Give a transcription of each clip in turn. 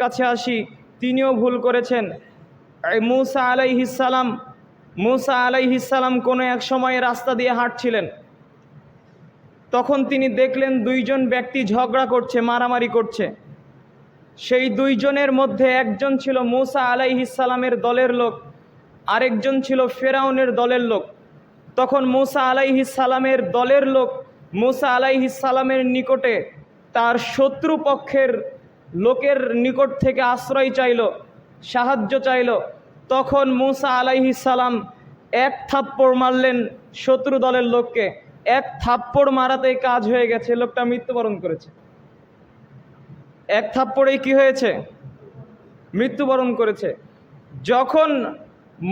কাছে আসি, তিনিও ভুল করেছেন। মুসা আলাইহিস সালাম কোনো এক সময় রাস্তা দিয়ে হাঁটছিলেন। তখন তিনি দেখলেন দুইজন ব্যক্তি ঝগড়া করছে, মারামারি করছে। সেই দুইজনের মধ্যে একজন ছিল মুসা আলাইহিস সালামের দলের লোক, আরেকজন ছিল ফেরাউনের দলের লোক। তখন মুসা আলাইহিস সালামের দলের লোক মুসা আলাইহিস সালামের নিকটে তার শত্রুপক্ষের লোকের নিকট থেকে আশ্রয় চাইল, সাহায্য চাইল। তখন মুসা আলাইহিস সালাম এক থাপ্পড় মারলেন শত্রু দলের লোককে। এক থাপ্পড় মারাতেই কাজ হয়ে গেছে, লোকটা মৃত্যুবরণ করেছে। এক থাপ্পড়েই কি হয়েছে? মৃত্যুবরণ করেছে। যখন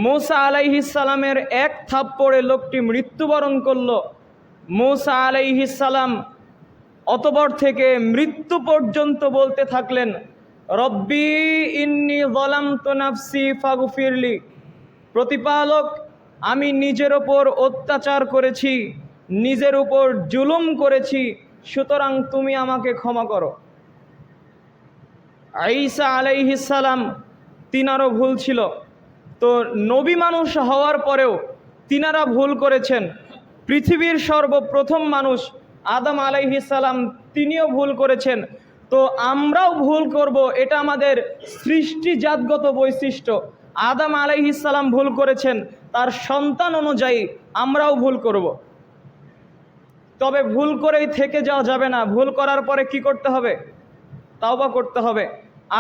মুসা আলাইহিস সালামের এক থাপ্পড়ে লোকটি মৃত্যুবরণ করল, মুসা আলাইহিস সালাম অতঃপর থেকে মৃত্যু পর্যন্ত বলতে থাকলেন, রব্বি ইন্নী যালামতু নাফসি ফাগফিরলি, প্রতিপালক আমি নিজের ওপর অত্যাচার করেছি, নিজের উপর জুলুম করেছি, সুতরাং তুমি আমাকে ক্ষমা করো। ঈসা আলাইহিস সালাম তিনারও ভুল ছিল। তো নবী মানুষ হওয়ার পরেও তিনারা ভুল করেছেন। পৃথিবীর সর্বপ্রথম মানুষ আদম আলাইহিস সালাম, তিনিও ভুল করেছেন। তো আমরাও ভুল করব, এটা আমাদের সৃষ্টিজাতগত বৈশিষ্ট্য। আদম আলাইহিস সালাম ভুল করেছেন, তার সন্তান অনুযায়ী আমরাও ভুল করব। তবে ভুল করেই থেকে যাওয়া যাবে না, ভুল করার পরে কি করতে হবে? তাওবা করতে হবে।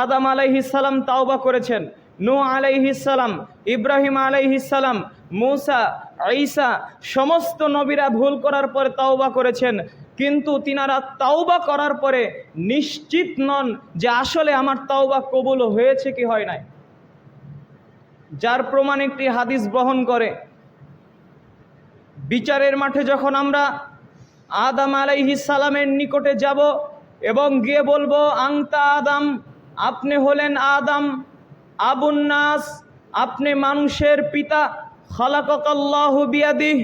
আদম আলাইহিস সালাম তাওবা করেছেন, নূহ আলাইহিস সালাম, ইব্রাহিম আলাইহিস সালাম, মুসা, ঈসা, সমস্ত নবীরা ভুল করার পরে তাওবা করেছেন। কিন্তু তিনারা তাওবা করার পরে নিশ্চিত নন যে আসলে আমার তাওবা কবুল হয়েছে কি হয় নাই, যার প্রমাণ একটি হাদিস বহন করে। বিচারের মাঠে যখন আমরা আদম আলাইহিস সালামের নিকটে যাব এবং গিয়ে বলবো, আংতা আদম, আপনি হলেন আদম, আবুন নাস, আপনি মানুষের পিতা, খালাকাকাল্লাহু বিয়াদিহ,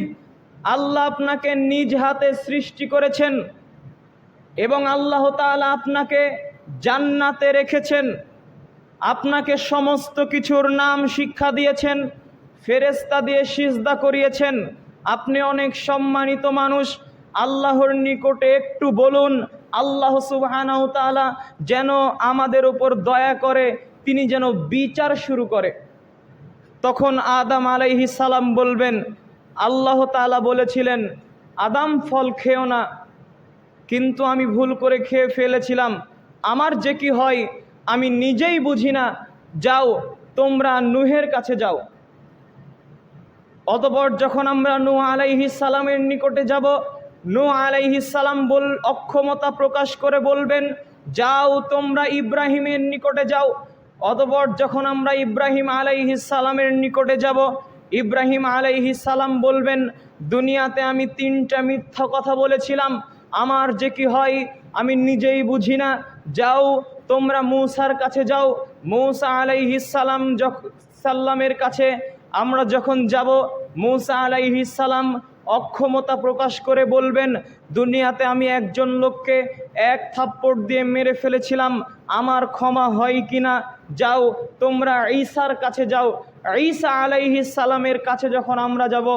আল্লাহ আপনাকে নিজ হাতে সৃষ্টি করেছেন এবং আল্লাহ তাআলা আপনাকে জান্নাতে রেখেছেন, আপনাকে সমস্ত কিছুর নাম শিক্ষা দিয়েছেন, ফেরেশতা দিয়ে সিজদা করিয়েছেন, আপনি অনেক সম্মানিত মানুষ। আল্লাহর নিকটে একটু বলুন, আল্লাহ সুবহানাহু তাআলা যেন আমাদের উপর দয়া করে, তিনি যেন বিচার শুরু করে। তখন আদম আলাইহিস সালাম বলবেন, আল্লাহ তাআলা বলেছিলেন আদম ফল খেও না, কিন্তু আমি ভুল করে খেয়ে ফেলেছিলাম, আমার যে কি হয় আমি নিজেই বুঝি না, যাও তোমরা নূহের কাছে যাও। অতঃপর যখন আমরা নূহ আলাইহিস সালামের নিকটে যাব, নূহ আলাইহিস সালাম অক্ষমতা প্রকাশ করে বলবেন, যাও তোমরা ইব্রাহিমের নিকটে যাও। অতঃপর যখন আমরা ইব্রাহিম আলাইহিস সালামের নিকটে যাব, ইব্রাহিম আলাইহিস সালাম বলবেন, দুনিয়াতে আমি 3টা মিথ্যা কথা বলেছিলাম, আমার যে কি হয় আমি নিজেই বুঝি না, যাও তোমরা মূসার কাছে যাও। মূসা আলাইহিস সালামের কাছে আমরা যখন যাব, মূসা আলাইহিস সালাম অক্ষমতা প্রকাশ করে বলবেন, দুনিয়াতে আমি একজন লোককে এক থাপ্পড় দিয়ে মেরে ফেলেছিলাম, আমার ক্ষমা হয় কিনা, যাও তোমরা ঈসার কাছে যাও। ঈসা আলাইহিস সালামের কাছে যখন আমরা যাব,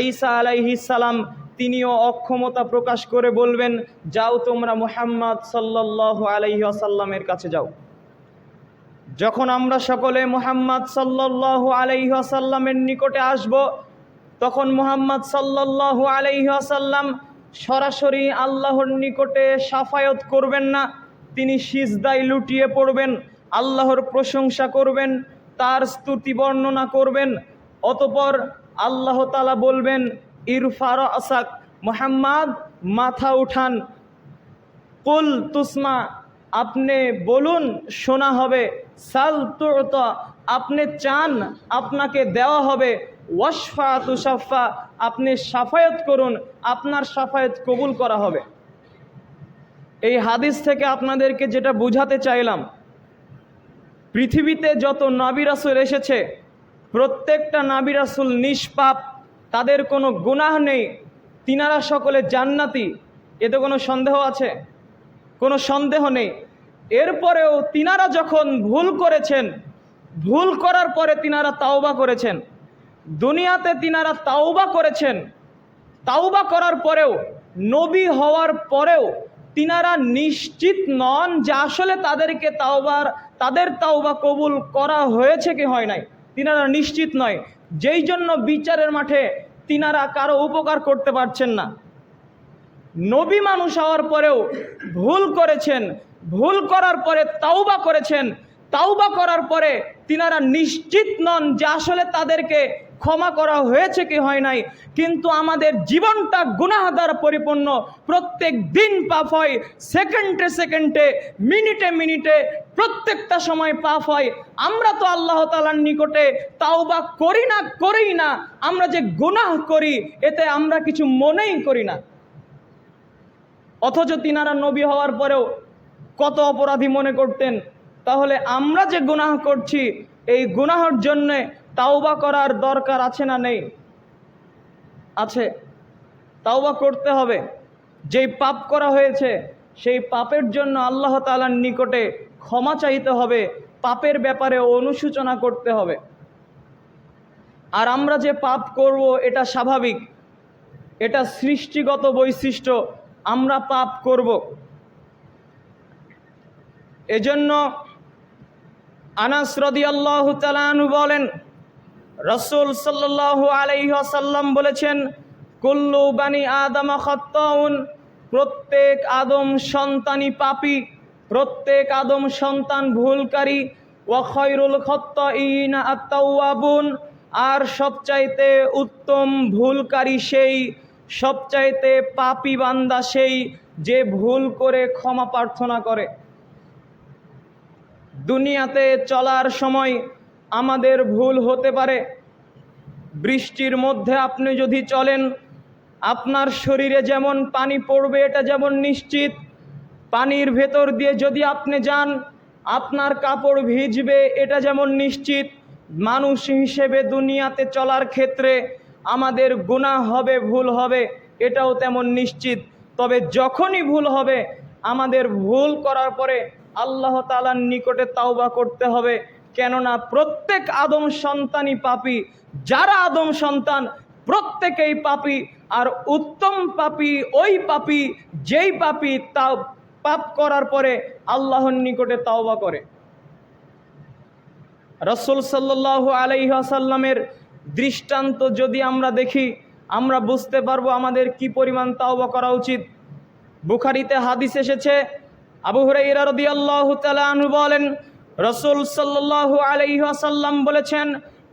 ঈসা আলাইহিস সালাম তিনিও অক্ষমতা প্রকাশ করে বলবেন, যাও তোমরা মুহাম্মদ সাল্লাল্লাহু আলাইহি ওয়াসাল্লামের কাছে যাও। যখন আমরা সকলে মুহাম্মদ সাল্লাল্লাহু আলাইহি ওয়াসাল্লামের নিকটে আসব, তখন মুহাম্মদ সাল্লাল্লাহু আলাইহি ওয়াসাল্লাম সরাসরি আল্লাহর নিকটে শাফায়াত করবেন না, তিনি সিজদায় লুটিয়ে পড়বেন, আল্লাহর প্রশংসা করবেন, তার স্তুতি বর্ণনা করবেন। অতঃপর আল্লাহ তাআলা বলবেন, ইরফা রাসাক, মুহাম্মদ মাথা উঠান, কুল তুসমা, আপনি বলুন শোনা হবে, সাল তুতা, আপনি চান আপনাকে দেওয়া হবে, ওয়াশফা তুশাফা, আপনি শাফায়াত করুন, আপনার শাফায়াত কবুল করা হবে। এই হাদিস থেকে আপনাদেরকে যেটা বুঝাতে চাইলাম, পৃথিবীতে যত নবী রাসূল এসেছে প্রত্যেকটা নবী রাসূল নিষ্পাপ, তাদের কোনো গুনাহ নেই, তিনারা সকলে জান্নাতি, এতে কোনো সন্দেহ আছে? কোনো সন্দেহ নেই। এরপরেও তিনারা যখন ভুল করেছেন, ভুল করার পরে তিনারা তাওবা করেছেন, দুনিয়াতে তিনারা তাওবা করেছেন, তাওবা করার পরেও নবী হওয়ার পরেও তিনারা নিশ্চিত নন যে আসলে তাদের তাওবা কবুল করা হয়েছে কি হয় নাই, তিনারা নিশ্চিত নয়। যেই জন্য বিচারের মাঠে তিনারা কারো উপকার করতে পারছেন না। নবী মানুষ হওয়ার পরেও ভুল করেছেন, ভুল করার পরে তাওবা করেছেন, তাওবা করার পরে তিনারা নিশ্চিত নন যে আসলে তাদেরকে ক্ষমা করা হয়েছে কি হয় নাই। কিন্তু আমাদের জীবনটা গুনাহ দ্বারা পরিপূর্ণ, প্রত্যেক দিন পাপ হয়, সেকেন্ডে সেকেন্ডে, মিনিটে মিনিটে, প্রত্যেকটা সময় পাপ হয়। আমরা তো আল্লাহ তাআলার নিকটে তাওবা করি না, আমরা যে গুনাহ করি এতে আমরা কিছু মনেই করি না। অথচ তিনারা নবী হওয়ার পরেও কত অপরাধী মনে করতেন। তাহলে আমরা যে গুনাহ করছি এই গুনাহের জন্য তাওবা করার দরকার আছে না নেই? আছে। তাওবা করতে হবে। যেই পাপ করা হয়েছে সেই পাপের জন্য আল্লাহ তাআলার নিকটে ক্ষমা চাইতে হবে, পাপের ব্যাপারে অনুশোচনা করতে হবে। আর আমরা যে পাপ করব এটা স্বাভাবিক, এটা সৃষ্টিগত বৈশিষ্ট্য, আমরা পাপ করব। এজন্য আনাস রাদিয়াল্লাহু তাআলা আনহু বলেন, রাসূল সাল্লাল্লাহু আলাইহি ওয়াসাল্লাম বলেছেন, কুল্লু বানি আদম খাত্তাউন, প্রত্যেক আদম সন্তানই পাপী, প্রত্যেক আদম সন্তান ভুলকারী। ওয়া খায়রুল খাত্তাইনা আত-তাওয়াবুন, আর সবচাইতে উত্তম ভুলকারী সেই, সবচাইতে পাপী বান্দা সেই যে ভুল করে ক্ষমা প্রার্থনা করে। দুনিয়াতে চলার সময় আমাদের ভুল হতে পারে। বৃষ্টির মধ্যে আপনি যদি চলেন, আপনার শরীরে যেমন পানি পড়বে এটা যেমন নিশ্চিত, পানির ভেতর দিয়ে যদি আপনি যান আপনার কাপড় ভিজবে এটা যেমন নিশ্চিত। মানুষ হিসেবে দুনিয়াতে চলার ক্ষেত্রে আমাদের গুনাহ হবে, ভুল হবে, এটাও তেমন নিশ্চিত। তবে যখনই ভুল হবে আমাদের ভুল করার পরে আল্লাহ তাআলার নিকটে তাওবা করতে হবে, কেননা প্রত্যেক আদম সন্তানই পাপী। যারা আদম সন্তান প্রত্যেকেই পাপী, আর উত্তম পাপী ওই পাপী যেই পাপী তা পাপ করার পরে আল্লাহর নিকটে তাওবা করে। রাসূল সাল্লাল্লাহু আলাইহি ওয়াসাল্লামের দৃষ্টান্ত যদি আমরা দেখি আমরা বুঝতে পারবো আমাদের কি পরিমাণ তাওবা করা উচিত। বুখারীতে হাদিস এসেছে, আবু হুরায়রা রাদিয়াল্লাহু তাআলা আনহু বলেন, রাসূল সাল্লাল্লাহু আলাইহি ওয়াসাল্লাম বলেছেন,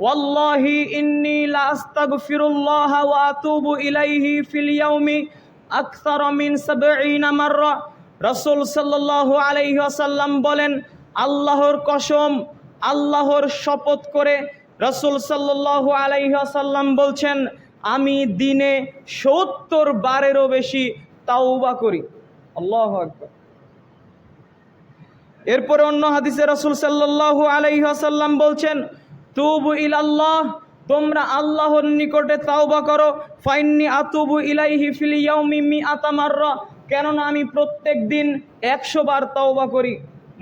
ওয়াল্লাহি ইন্নী লা আস্তাগফিরুল্লাহ ওয়া আতুবু ইলাইহি ফিল ইয়াউমি আকসার মিন ৭০ মাররা। রাসূল সাল্লাল্লাহু আলাইহি ওয়াসাল্লাম বলেন, আল্লাহর কসম, আল্লাহর শপথ করে রাসূল সাল্লাল্লাহু আলাইহি ওয়াসাল্লাম বলছেন, আমি দিনে ৭০ বারেরও বেশি তাওবা করি। আল্লাহু আকবার। এরপরে অন্য হাদিসে রাসূল সাল্লাল্লাহু আলাইহি ওয়াসাল্লাম বলছেন, তুবু ইলাল্লাহ, তোমরা আল্লাহর নিকটে তাওবা করো, ফাইন্নী আতুবু ইলাইহি ফিল ইয়াউমি মিআতা মাররা, কেননা আমি প্রত্যেক দিন ১০০ বার তাওবা করি।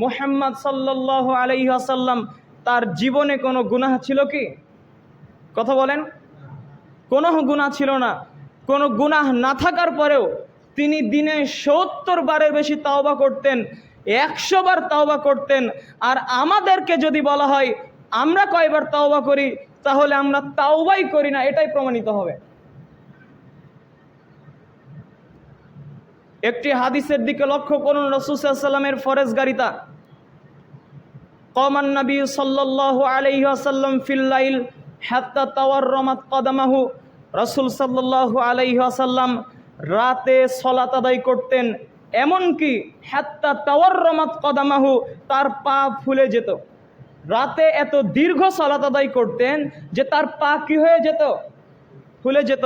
মুহাম্মদ সাল্লাল্লাহু আলাইহি ওয়াসাল্লাম তার জীবনে কোনো গুনাহ ছিল কি? কথা বলেন। কোনো গুনাহ ছিল না। কোনো গুনাহ না থাকার পরেও তিনি দিনে ৭০ বারের বেশি তাওবা করতেন, ১০০ বার তাওবা করতেন। আর আমাদেরকে যদি বলা হয় আমরা কয়বার তাওবা করি, তাহলে আমরা তাওবাই করি না, এটাই প্রমাণিত হবে। একটি হাদিসের দিকে লক্ষ্য করুন, রাসূল সাল্লাল্লাহু আলাইহি ওয়াসাল্লামের ফরজগারিতা। কামান নবী সাল্লাল্লাহু আলাইহি ওয়াসাল্লাম ফিল লাইল হাত্তা তাওয়াররামাত কদামাহু, রাসূল সাল্লাল্লাহু আলাইহি ওয়াসাল্লাম রাতে সালাত আদায় করতেন, এমনকি হাত্তা তাওয়াররামাত কদামাহু, তার পা ফুলে যেত। রাতে এত দীর্ঘ সালাত আদায় করতেন যে তার পা কি হয়ে যেত? ফুলে যেত।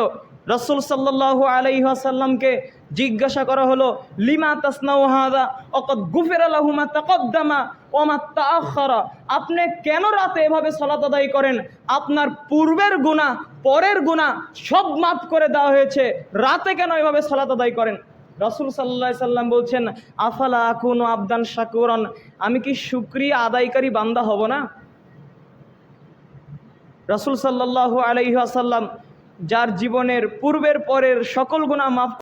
রাসূল সাল্লাল্লাহু আলাইহি ওয়াসাল্লামকে জিজ্ঞাসা করা হলো, লিমা তাসনাউ হাযা ওয়াকাদ গুফিরা লাহু মা তাকদ্দামা ওয়া মা তাআখারা, আপনি কেন রাতে এভাবে সালাত আদায় করেন? আপনার পূর্বের গুনাহ, পরের গুনাহ সব মাফ করে দেওয়া হয়েছে, রাতে কেন এভাবে সালাত আদায় করেন? রাসূল সাল্লাল্লাহু আলাইহি সাল্লাম বলছেন, আফালা আকুনু আবদান শাকুরান, আমি কি শুকরিয়া আদায়কারী বান্দা হব না? রাসূল সাল্লাল্লাহু আলাইহি ওয়াসাল্লাম যার জীবনের পূর্বের পরের সকল গুনাহ মাফ